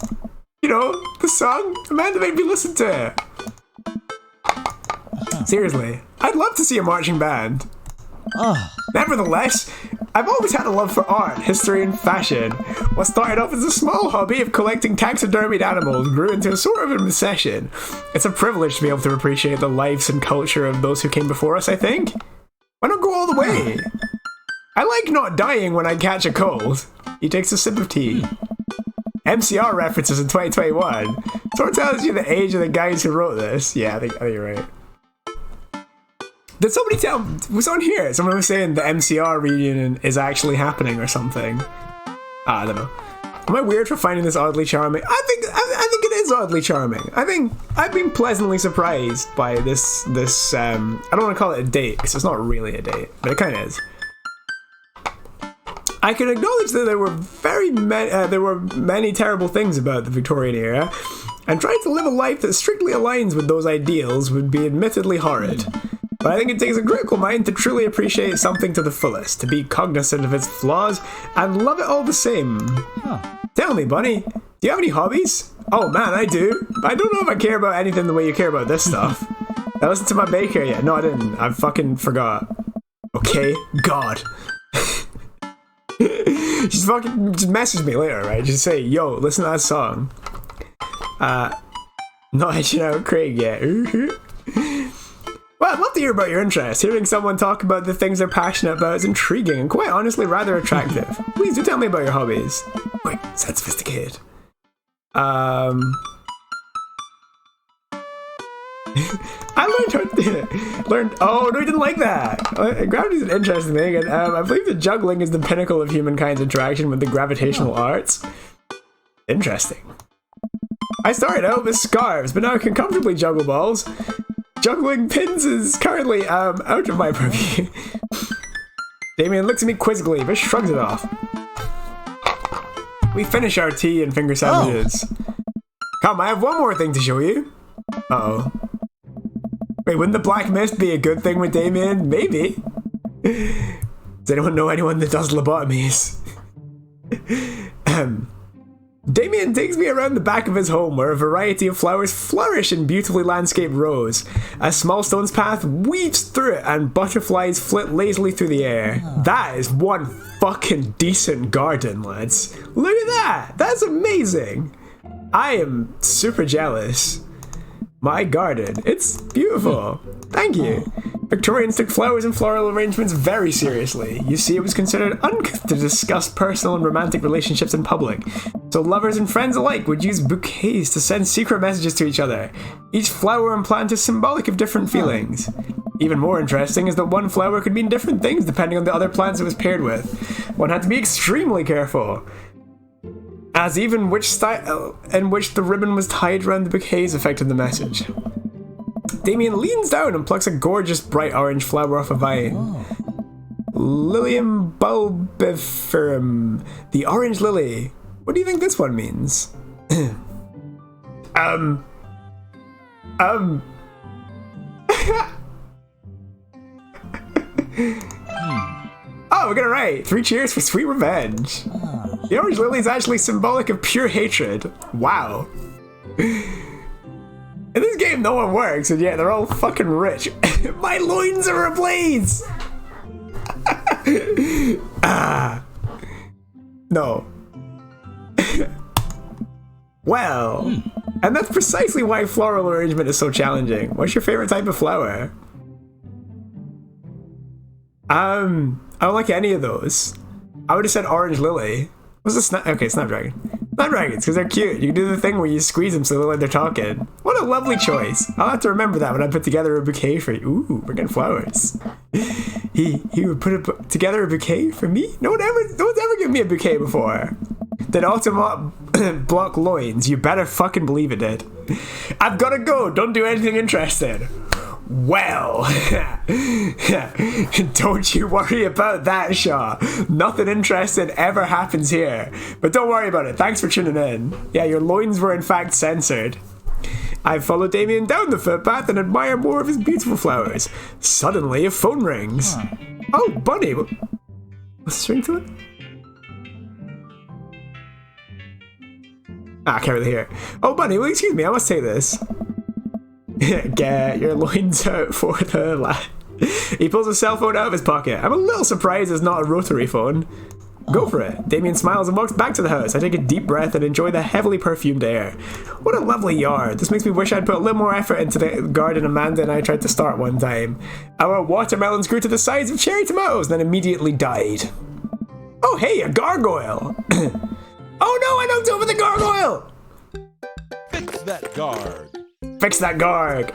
the song, the man that made me listen to it. Seriously, I'd love to see a marching band. Nevertheless, I've always had a love for art, history, and fashion. What started off as a small hobby of collecting taxidermied animals grew into a sort of an obsession. It's a privilege to be able to appreciate the lives and culture of those who came before us, I think. Why not go all the way? I like not dying when I catch a cold. He takes a sip of tea. MCR references in 2021. Sort of tells you the age of the guys who wrote this. Yeah, I think you're right. Did somebody was on here? Someone was saying the MCR reunion is actually happening or something. I don't know. Am I weird for finding this oddly charming? I think it is oddly charming. I think I've been pleasantly surprised by this. I don't want to call it a date because it's not really a date, but it kind of is. I can acknowledge that there were many terrible things about the Victorian era, and trying to live a life that strictly aligns with those ideals would be admittedly horrid. But I think it takes a critical mind to truly appreciate something to the fullest, to be cognizant of its flaws, and love it all the same. Tell me, Bunny, do you have any hobbies? Oh man, I do. I don't know if I care about anything the way you care about this stuff. I listened to my baker yet. No, I didn't. I fucking forgot. Okay? God. Just message me later, right? Just say, yo, listen to that song. Not hitching out Craig yet. Well, I'd love to hear about your interests. Hearing someone talk about the things they're passionate about is intriguing and quite honestly rather attractive. Please do tell me about your hobbies. Wait, is that sophisticated? I learned. Oh no, he didn't like that. Gravity's an interesting thing, and I believe that juggling is the pinnacle of humankind's interaction with the gravitational arts. Interesting. I started out with scarves, but now I can comfortably juggle balls. Juggling pins is currently out of my purview. Damien looks at me quizzically, but shrugs it off. We finish our tea and finger sandwiches. Come, I have one more thing to show you. Uh-oh. Wait, wouldn't the black mist be a good thing with Damien? Maybe. Does anyone know anyone that does lobotomies? Damien takes me around the back of his home where a variety of flowers flourish in beautifully landscaped rows. A small stone's path weaves through it and butterflies flit lazily through the air. That is one fucking decent garden, lads. Look at that! That's amazing! I am super jealous. My garden. It's beautiful. Thank you. Victorians took flowers and floral arrangements very seriously. You see, it was considered uncouth to discuss personal and romantic relationships in public. So lovers and friends alike would use bouquets to send secret messages to each other. Each flower and plant is symbolic of different feelings. Even more interesting is that one flower could mean different things depending on the other plants it was paired with. One had to be extremely careful, as even which style in which the ribbon was tied around the bouquets affected the message. Damien leans down and plucks a gorgeous bright orange flower off a vine. Lilium bulbiferum, the orange lily. What do you think this one means? Oh, we're gonna write 3 cheers for sweet revenge. The orange lily is actually symbolic of pure hatred. Wow. In this game, no one works, and yet they're all fucking rich. My loins are ablaze! No. Well, and that's precisely why floral arrangement is so challenging. What's your favorite type of flower? I don't like any of those. I would have said orange lily. What's the Snapdragon? Snapdragons, because they're cute. You can do the thing where you squeeze them so they look like they're talking. What a lovely choice. I'll have to remember that when I put together a bouquet for you. Ooh, we're getting flowers. He would put together a bouquet for me? No one's ever given me a bouquet before. Did Ultimate block loins? You better fucking believe it did. I've gotta go. Don't do anything interesting. Well, don't you worry about that, Shaw. Nothing interesting ever happens here. But don't worry about it. Thanks for tuning in. Yeah, your loins were in fact censored. I follow Damien down the footpath and admire more of his beautiful flowers. Suddenly, a phone rings. Oh, Bunny. What's the string to it? I can't really hear. Oh, Bunny, well, excuse me, I must take this. Get your loins out for the lad. He pulls a cell phone out of his pocket. I'm a little surprised it's not a rotary phone. Go for it. Damien smiles and walks back to the house. I take a deep breath and enjoy the heavily perfumed air. What a lovely yard. This makes me wish I'd put a little more effort into the garden Amanda and I tried to start one time. Our watermelons grew to the size of cherry tomatoes, then immediately died. Oh, hey, a gargoyle. Oh no, I knocked over the gargoyle!
Fix that guard.
Fix that garg.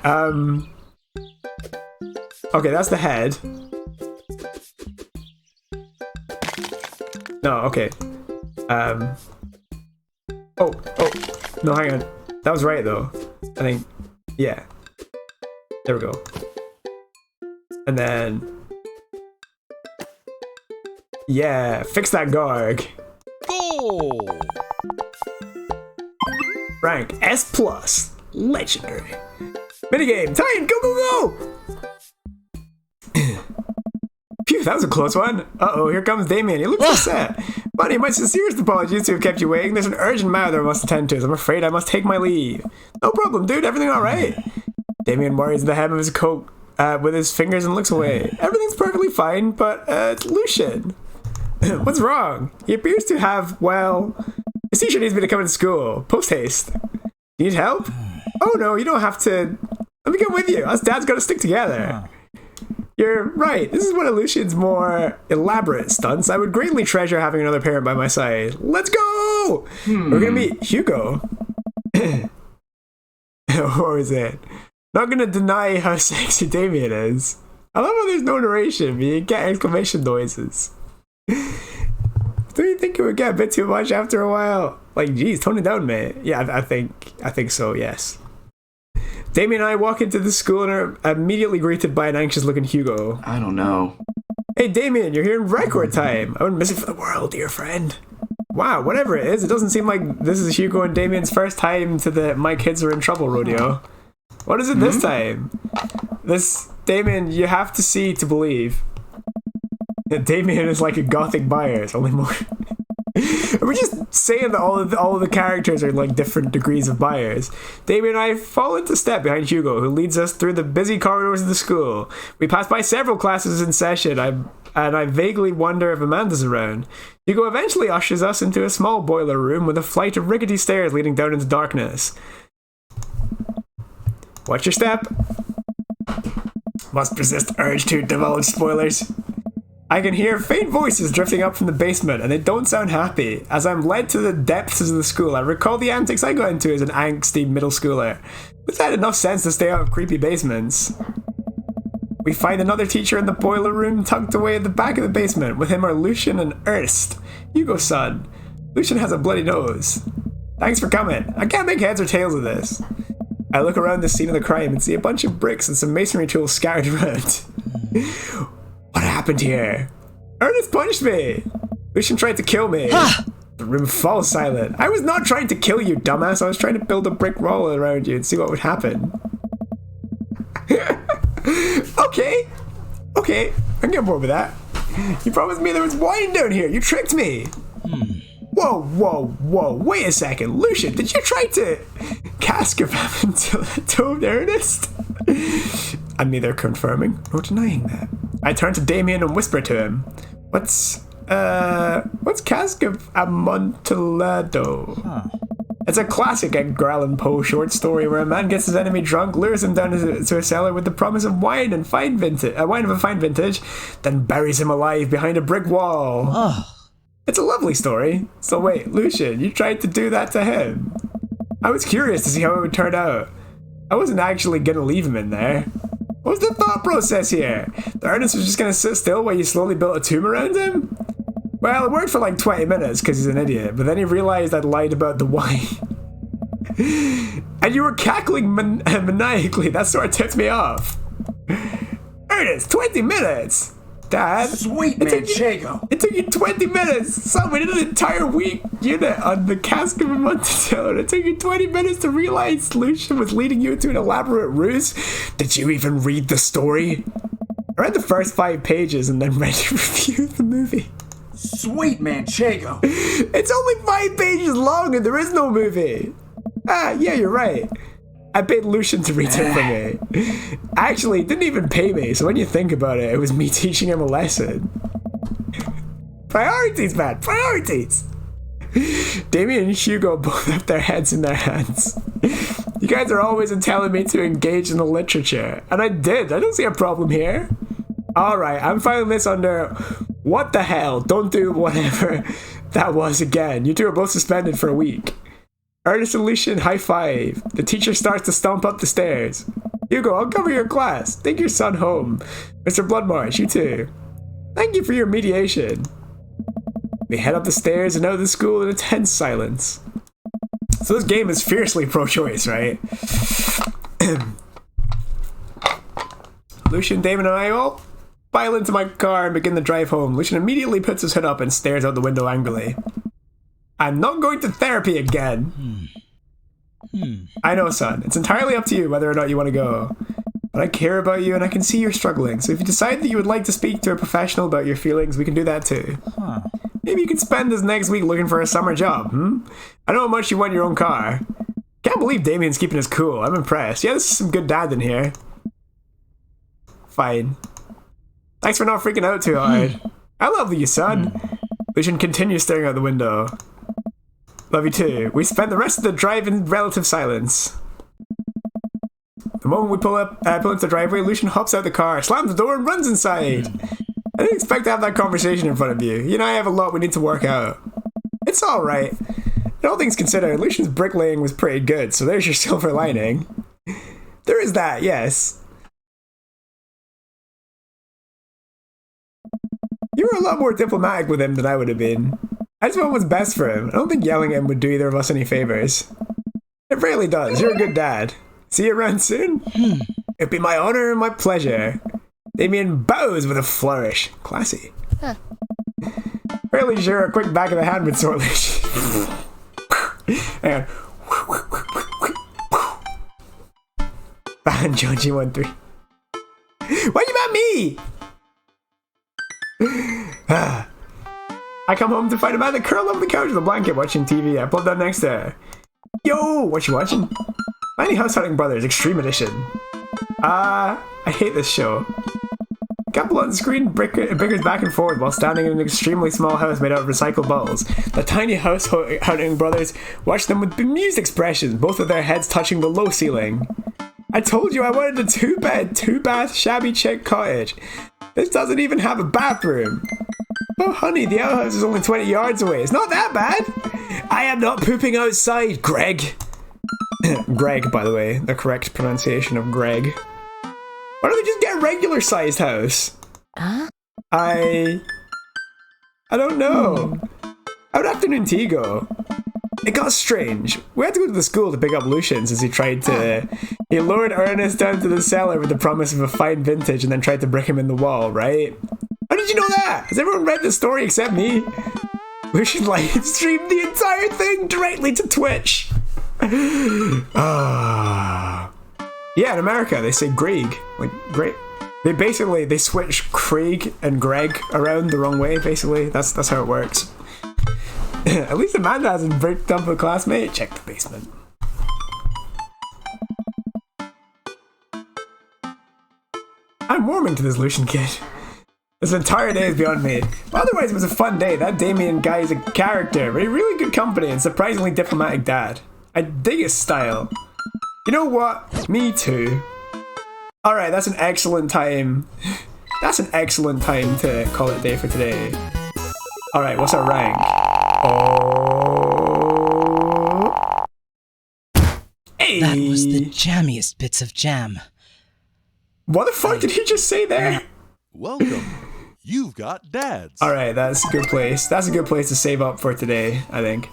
Okay, that's the head. No, okay. Oh, no, hang on. That was right, though. I think, yeah. There we go. And then... Yeah, fix that garg.
Goal.
Rank S+. Legendary. Minigame, time, go, go, go! Phew, that was a close one. Uh-oh, here comes Damien. He looks upset. Buddy, my sincerest apologies to have kept you waiting. There's an urgent matter I must attend to. I'm afraid I must take my leave. No problem, dude. Everything all right? Damien worries the hem of his coat with his fingers and looks away. Everything's perfectly fine, but it's Lucian. What's wrong? He appears to have, well... His teacher needs me to come into school. Post haste. Need help? Oh no, you don't have to... Let me come with you. Us dads gotta stick together. You're right. This is one of Lucian's more elaborate stunts. I would greatly treasure having another parent by my side. Let's go! We're gonna meet Hugo. Or is it? Not gonna deny how sexy Damien is. I love how there's no narration, but you get exclamation noises. Don't you think it would get a bit too much after a while? Like, geez, tone it down, mate. Yeah, I think so, yes. Damien and I walk into the school and are immediately greeted by an anxious-looking Hugo.
I don't know.
Hey, Damien, you're here in record time. I wouldn't miss it for the world, dear friend. Wow, whatever it is, it doesn't seem like this is Hugo and Damien's first time to the My Kids Are in Trouble rodeo. What is it this time? This, Damien, you have to see to believe. Damien is like a gothic buyer, it's only more... We're just saying that all of the characters are like different degrees of buyers. Damien and I fall into step behind Hugo, who leads us through the busy corridors of the school. We pass by several classes in session, and I vaguely wonder if Amanda's around. Hugo eventually ushers us into a small boiler room with a flight of rickety stairs leading down into darkness. Watch your step. Must resist urge to divulge spoilers. I can hear faint voices drifting up from the basement, and they don't sound happy. As I'm led to the depths of the school, I recall the antics I got into as an angsty middle schooler. But I had enough sense to stay out of creepy basements. We find another teacher in the boiler room tucked away at the back of the basement. With him are Lucian and Ernst, Hugo's son. Lucian has a bloody nose. Thanks for coming. I can't make heads or tails of this. I look around the scene of the crime and see a bunch of bricks and some masonry tools scattered around. What happened here? Ernest punched me! Lucian tried to kill me. The room falls silent. I was not trying to kill you, dumbass. I was trying to build a brick wall around you and see what would happen. Okay, I can get more with that. You promised me there was wine down here. You tricked me. Whoa, wait a second. Lucian, did you try to cask of heaven to Ernest? I'm neither confirming nor denying that. I turn to Damien and whisper to him, What's Cask of Amontillado? It's a classic Edgar Allan Poe short story where a man gets his enemy drunk, lures him down to a cellar with the promise of wine of a fine vintage, then buries him alive behind a brick wall. It's a lovely story. So wait, Lucian, you tried to do that to him? I was curious to see how it would turn out. I wasn't actually gonna leave him in there. What was the thought process here? The Ernest was just gonna sit still while you slowly built a tomb around him? Well, it worked for like 20 minutes because he's an idiot, but then he realized I'd lied about the wine. And you were cackling maniacally. That sort of tipped me off. Ernest, 20 minutes? Dad,
Sweet manchego.
it took you 20 minutes. Son, we did an entire week unit on the cask of Monticello. It took you 20 minutes to realize Lucian was leading you into an elaborate ruse. Did you even read the story? I read the first 5 pages and then read a review of the movie.
Sweet manchego.
It's only 5 pages long and there is no movie. Ah, yeah, you're right. I paid Lucian to read it for me. Actually, he didn't even pay me, so when you think about it, it was me teaching him a lesson. Priorities, man, priorities! Damien and Hugo both have their heads in their hands. You guys are always telling me to engage in the literature, and I did. I don't see a problem here. Alright, I'm filing this under what the hell, don't do whatever that was again. You two are both suspended for a week. Ernest and Lucian, high five. The teacher starts to stomp up the stairs. Hugo, I'll cover your class. Take your son home. Mr. Bloodmarsh, you too. Thank you for your mediation. We head up the stairs and out of the school in a tense silence. So this game is fiercely pro-choice, right? Lucian, Damon, and I all pile into my car and begin the drive home. Lucian immediately puts his hood up and stares out the window angrily. I'm not going to therapy again. I know, son. It's entirely up to you whether or not you want to go. But I care about you and I can see you're struggling. So if you decide that you would like to speak to a professional about your feelings, we can do that too. Maybe you can spend this next week looking for a summer job, I know how much you want your own car. Can't believe Damien's keeping us cool. I'm impressed. Yeah, this is some good dad in here. Fine. Thanks for not freaking out too hard. I love you, son. Lucian continues staring out the window. Love you too. We spend the rest of the drive in relative silence. The moment we pull into the driveway, Lucian hops out the car, slams the door, and runs inside. I didn't expect to have that conversation in front of you. You and I have a lot we need to work out. It's alright. All things considered, Lucian's bricklaying was pretty good, so there's your silver lining. There is that, yes. You were a lot more diplomatic with him than I would have been. I just want what's best for him. I don't think yelling at him would do either of us any favors. It really does. You're a good dad. See you around soon? It'd be my honor and my pleasure. Damien bows with a flourish. Classy. Fairly sure a quick back of the hand would sort Lucian. Hang on. Ban Jonji13. Why you mad at me? I come home to find Amanda curled up on the couch with a blanket watching TV. I pulled down next to her. Yo, what you watching? Mighty House Hunting Brothers Extreme Edition. I hate this show. Couple on screen bickers back and forth while standing in an extremely small house made out of recycled bottles. The tiny house hunting brothers watch them with bemused expressions, both of their heads touching the low ceiling. I told you I wanted a 2-bed, 2-bath, shabby chick cottage. This doesn't even have a bathroom. Oh honey, the outhouse is only 20 yards away. It's not that bad. I am not pooping outside, Greg. Greg, by the way, the correct pronunciation of Greg. Why don't they just get a regular sized house? I don't know. How'd afternoon tea go? It got strange. We had to go to the school to pick up Lucian's as he tried to... He lured Ernest down to the cellar with the promise of a fine vintage and then tried to brick him in the wall, right? How did you know that? Has everyone read the story except me? Lucian live streamed the entire thing directly to Twitch. Yeah, in America they say Greg, like great. They switch Craig and Greg around the wrong way. Basically, that's how it works. At least Amanda hasn't bricked up a classmate. Check the basement. I'm warming to this Lucian kid. This entire day is beyond me. But otherwise, it was a fun day. That Damien guy is a character, but a really good company and surprisingly diplomatic dad. I dig his style. You know what? Me too. Alright, that's an excellent time. That's an excellent time to call it a day for today. Alright, what's our rank? Oh. Hey!
That was the jammiest bits of jam.
What the fuck did he just say there?
Welcome. You've got dads.
Alright, that's a good place. That's a good place to save up for today, I think.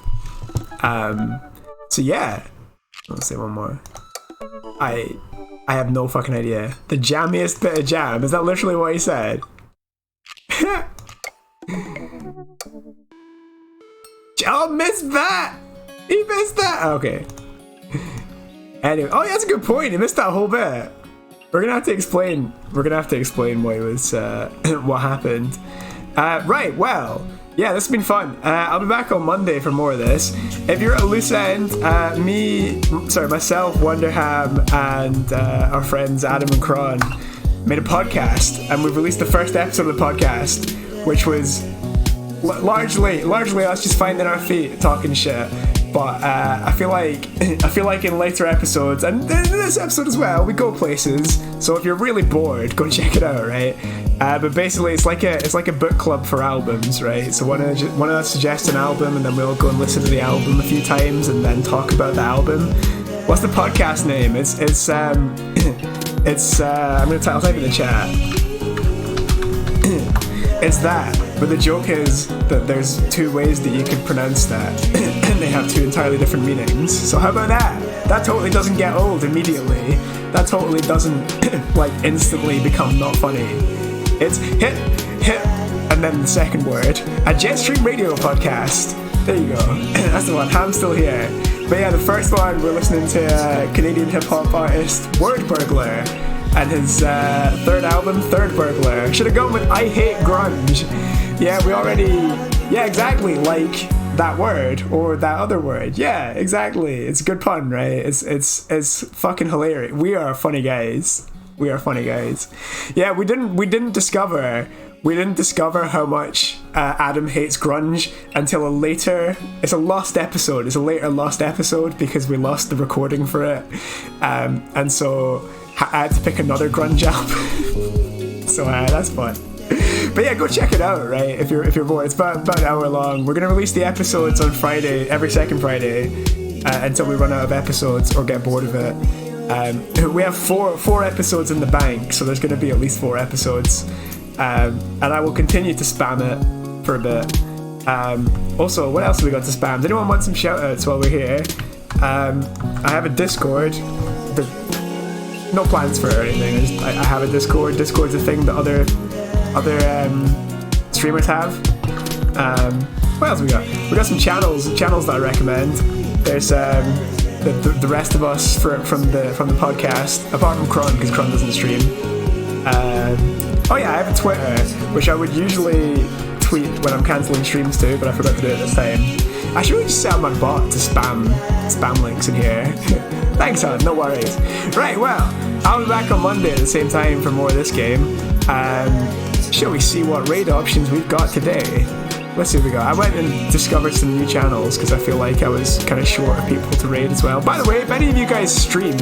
So yeah. Let's say one more. I have no fucking idea. The jammiest bit of jam. Is that literally what he said? Oh, missed that! He missed that! Okay. Anyway, oh yeah, that's a good point. He missed that whole bit. We're gonna have to explain what it was, what happened. Right, well, yeah, this has been fun. I'll be back on Monday for more of this. If you're at a loose end, myself, Wonderham, and our friends Adam and Kron made a podcast, and we've released the first episode of the podcast, which was largely us just finding our feet, talking shit. But I feel like in later episodes, and this episode as well, we go places. So if you're really bored, go check it out, right? But basically, it's like a book club for albums, right? So one of us suggests an album, and then we'll go and listen to the album a few times, and then talk about the album. What's the podcast name? I'll type in the chat. It's that, but the joke is that there's two ways that you can pronounce that, and they have two entirely different meanings. So how about that? That totally doesn't get old immediately. That totally doesn't instantly become not funny. It's hit, and then the second word. A Jetstream Radio podcast. There you go. That's the one. I'm still here. But yeah, the first one, we're listening to Canadian hip-hop artist Word Burglar and his third album, Third Burglar. Should have gone with I Hate Grunge. Yeah, exactly, like that word or that other word. Yeah, exactly. It's a good pun, right? It's fucking hilarious. We are funny guys. Yeah, we didn't discover how much Adam hates grunge until it's a lost episode. It's a later lost episode because we lost the recording for it, and so I had to pick another grunge album. So that's fun. But yeah, go check it out, right? If you're bored, it's about an hour long. We're gonna release the episodes on Friday, every second Friday, until we run out of episodes or get bored of it. We have four episodes in the bank, so there's gonna be at least 4 episodes. And I will continue to spam it for a bit. Also, what else have we got to spam? Does anyone want some shout outs while we're here? I have a Discord. No plans for it or anything. I have a Discord. Discord's a thing that other streamers have. What else we got? We got some channels that I recommend. There's the rest of us from the podcast, apart from Kron, because Kron doesn't stream. Oh yeah, I have a Twitter, which I would usually tweet when I'm cancelling streams too, but I forgot to do it this time. I should really just set up my bot to spam links in here. Thanks, hon, no worries. Right, well, I'll be back on Monday at the same time for more of this game. Shall we see what raid options we've got today? Let's see what we got. I went and discovered some new channels because I feel like I was kind of short of people to raid as well. By the way, if any of you guys stream,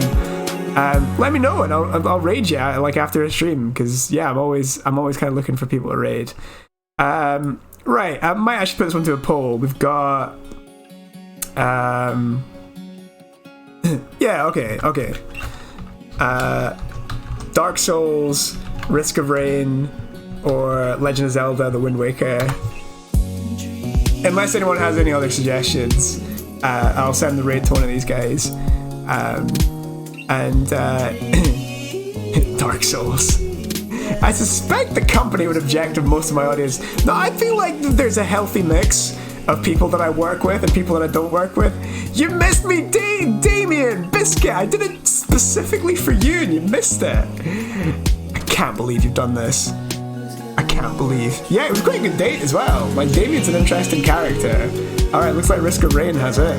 let me know and I'll raid you like after a stream, because yeah, I'm always kind of looking for people to raid. Right, I might actually put this one to a poll. We've got yeah, okay. Dark Souls, Risk of Rain, or Legend of Zelda: The Wind Waker. Unless anyone has any other suggestions, I'll send the raid to one of these guys. Dark Souls. I suspect the company would object to most of my audience. No, I feel like there's a healthy mix of people that I work with and people that I don't work with. You missed me, Damien Biscuit. I did it specifically for you and you missed it. I can't believe you've done this. I can't believe. Yeah, it was quite a good date as well. Like, Damien's an interesting character. Alright, looks like Risk of Rain has it.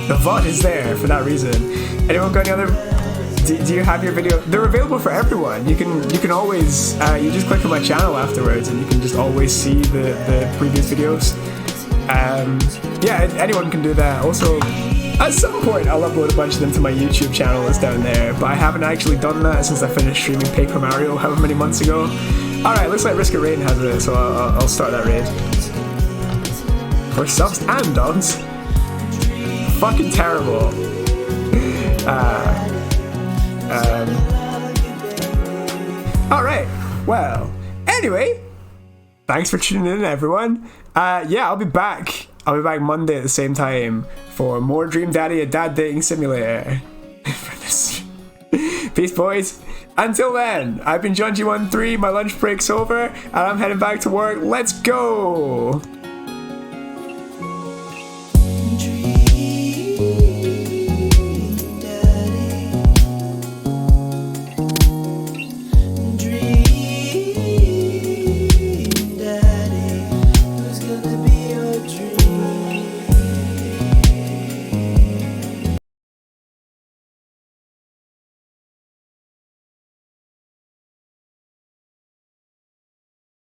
The VOD is there for that reason. Anyone got any other... Do you have your video? They're available for everyone. You can always you just click on my channel afterwards and you can just always see the previous videos. Yeah, anyone can do that. Also, at some point I'll upload a bunch of them to my YouTube channel that's down there, but I haven't actually done that since I finished streaming Paper Mario however many months ago. Alright, looks like Risk of Rain has it, so I'll start that raid. For subs and dogs. Fucking terrible. Alright, well, anyway, thanks for tuning in, everyone. Yeah, I'll be back Monday at the same time for more Dream Daddy, a dad dating simulator. Peace, boys. Until then, I've been Jonji13, my lunch break's over, and I'm heading back to work. Let's go!